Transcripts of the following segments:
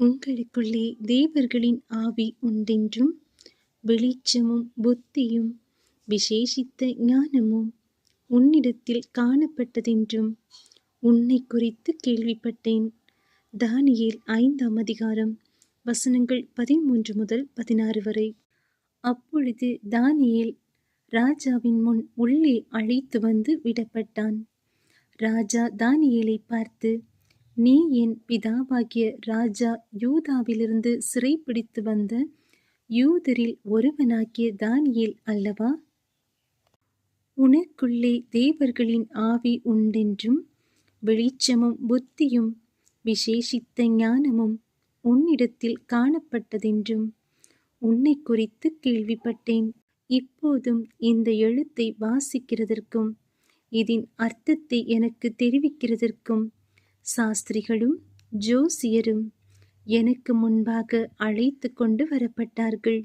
உங்களுக்குள்ளே தேவர்களின் ஆவி உண்டென்றும், வெளிச்சமும் புத்தியும் விசேஷித்த ஞானமும் உன்னிடத்தில் காணப்பட்டதென்றும் உன்னைக் குறித்து கேள்விப்பட்டேன். தானியேல் 5ஆம் அதிகாரம் வசனங்கள் 13 முதல் 16 வரை. அப்பொழுது தானியேல் ராஜாவின் முன் உள்ளே அழைத்து வந்து விடப்பட்டான். ராஜா தானியேலை பார்த்து, நீ என் பிதாவாகிய ராஜா யூதாவிலிருந்து சிறைப்பிடித்து வந்த யூதரில் ஒருவனாகிய தானியேல் அல்லவா? உனக்குள்ளே தேவர்களின் ஆவி உண்டென்றும், வெளிச்சமும் புத்தியும் விசேஷித்த ஞானமும் உன்னிடத்தில் காணப்பட்டதென்றும் உன்னைக் குறித்து கேள்விப்பட்டேன். இப்போதும் இந்த எழுத்தை வாசிக்கிறதற்கும் இதன் அர்த்தத்தை எனக்கு தெரிவிக்கிறதற்கும் சாஸ்திரிகளும் ஜோசியரும் எனக்கு முன்பாக அழைத்து கொண்டு வரப்பட்டார்கள்.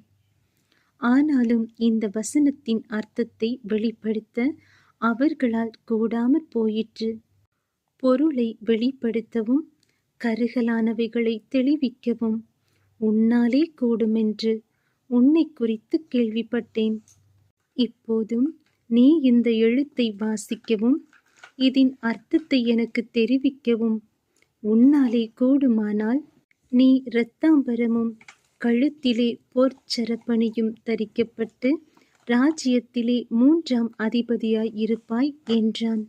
ஆனாலும் இந்த வசனத்தின் அர்த்தத்தை வெளிப்படுத்த அவர்களால் கூடாமற் போயிற்று. பொருளை வெளிப்படுத்தவும் கருகலானவைகளை தெளிவிக்கவும் உன்னாலே கூடுமென்று உன்னை குறித்து கேள்விப்பட்டேன். இப்போதும் நீ இந்த எழுத்தை வாசிக்கவும் இதன் அர்த்தத்தை எனக்கு தெரிவிக்கவும் உன்னாலே கூடுமானால், நீ இரத்தாம்பரமும் கழுத்திலே பொற்சரப்பணியும் தரிக்கப்பட்டு ராஜ்யத்திலே 3ஆம் அதிபதியாய் இருப்பாய் என்றான்.